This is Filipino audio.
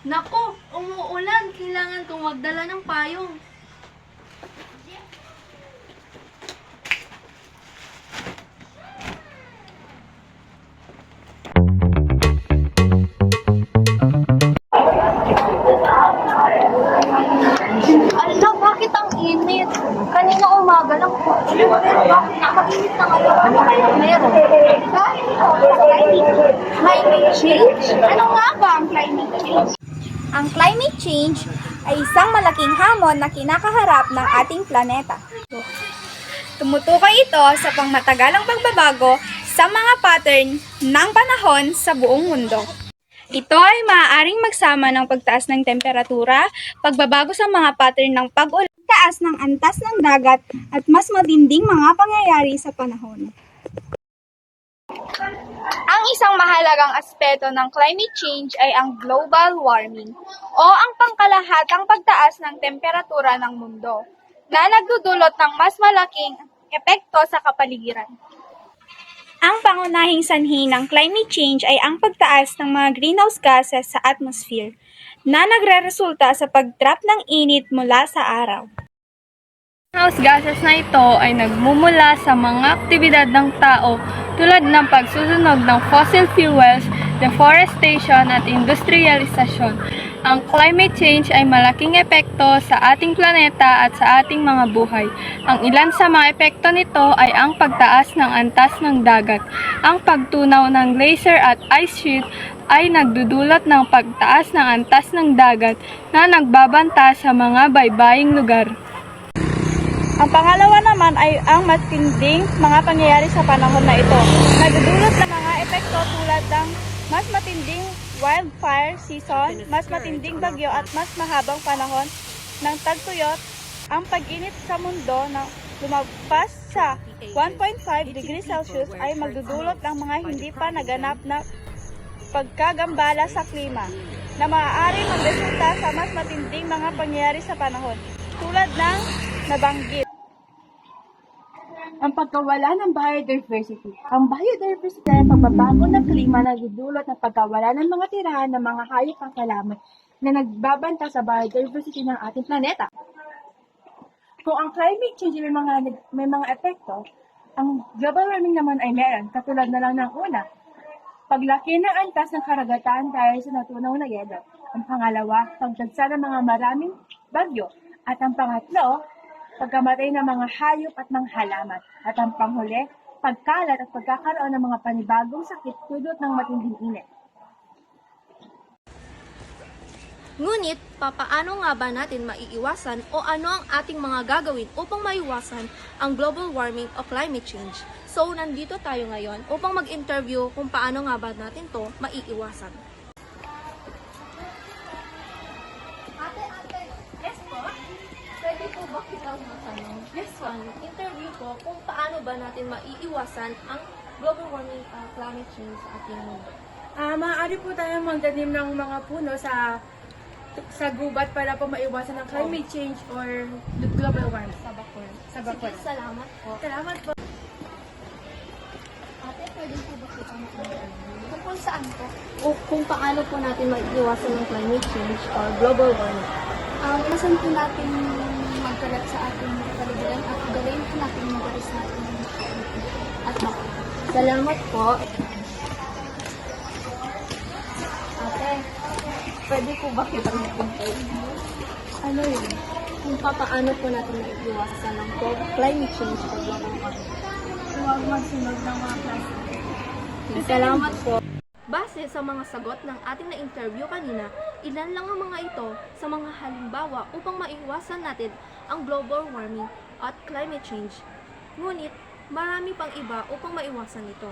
Nako, umuulan. Kailangan kong magdala ng payong. Ala, bakit ang init? Kanina umaga lang po. Bakit nakainit na ngayon? Ano kayang meron? Climate change? Ano nga ba ang climate change? Ang climate change ay isang malaking hamon na kinakaharap ng ating planeta. Tumutukoy ito sa pangmatagalang pagbabago sa mga pattern ng panahon sa buong mundo. Ito ay maaaring magsama ng pagtaas ng temperatura, pagbabago sa mga pattern ng pag-ulan, taas ng antas ng dagat, at mas matinding mga pangyayari sa panahon. Ang isang mahalagang aspeto ng climate change ay ang global warming o ang pangkalahatang pagtaas ng temperatura ng mundo na nagdudulot ng mas malaking epekto sa kapaligiran. Ang pangunahing sanhi ng climate change ay ang pagtaas ng mga greenhouse gases sa atmosphere na nagreresulta sa pag-trap ng init mula sa araw. Greenhouse gases na ito ay nagmumula sa mga aktibidad ng tao tulad ng pagsusunog ng fossil fuels, deforestation at industrialisasyon. Ang climate change ay malaking epekto sa ating planeta at sa ating mga buhay. Ang ilan sa mga epekto nito ay ang pagtaas ng antas ng dagat. Ang pagtunaw ng glacier at ice sheet ay nagdudulot ng pagtaas ng antas ng dagat na nagbabanta sa mga baybaying lugar. Ang pangalawa naman ay ang matinding mga pangyayari sa panahon na ito. Nagdudulot ng mga epekto tulad ng mas matinding wildfire season, mas matinding bagyo at mas mahabang panahon ng tagtuyot. Ang pag-init sa mundo na lumagpas sa 1.5 degrees Celsius ay magdudulot ng mga hindi pa naganap na pagkagambala sa klima na maaari magresulta sa mas matinding mga pangyayari sa panahon tulad ng nabanggit. Ang pagkawala ng biodiversity. Ang biodiversity ay ang pagbabago ng klima na nagdudulot ng pagkawala ng mga tirahan ng mga hayop at halaman na nagbabanta sa biodiversity ng ating planeta. Kung ang climate change ay may mga epekto, ang global warming naman ay meron, katulad na lang ng una, paglaki ng antas ng karagatan dahil sa natunaw na yelo. Ang pangalawa, pagdagsa ng mga maraming bagyo. At ang pangatlo, pagkamatay ng mga hayop at mga halaman. At ang panghuli, pagkalat at pagkakaroon ng mga panibagong sakit dulot ng matinding init. Ngunit, papaano nga ba natin maiiwasan o ano ang ating mga gagawin upang maiwasan ang global warming o climate change? So, nandito tayo ngayon upang mag-interview kung paano nga ba natin to maiiwasan. Yes po? Pwede po ba kitang matanong? Yes po. Interview po kung paano ba natin maiiwasan ang global warming climate change sa ating mundo. Maaari po tayo magtanim ng mga puno sa gubat para po maiwasan ng climate change or global warming. Sa bakura. Sa bakura. Sige, salamat po. Salamat po. Ate, pwede po ba kitang matanong? Tungkol saan po? O kung paano po natin maiiwasan ang climate change or global warming? Masan po natin magkalat sa ating kapaligiran at gawin po natin mag-aris natin at bakura. Salamat po. Ate, pwede po ba kitang mag-interview? Ano yun? Kung paano po natin maiiwasan ang climate change o global warming? Huwag magsunog ng mga plastic. Salamat po. Base sa mga sagot ng ating na-interview kanina, ilan lang ang mga ito sa mga halimbawa upang maiwasan natin ang global warming at climate change. Ngunit, marami pang iba upang maiwasan ito.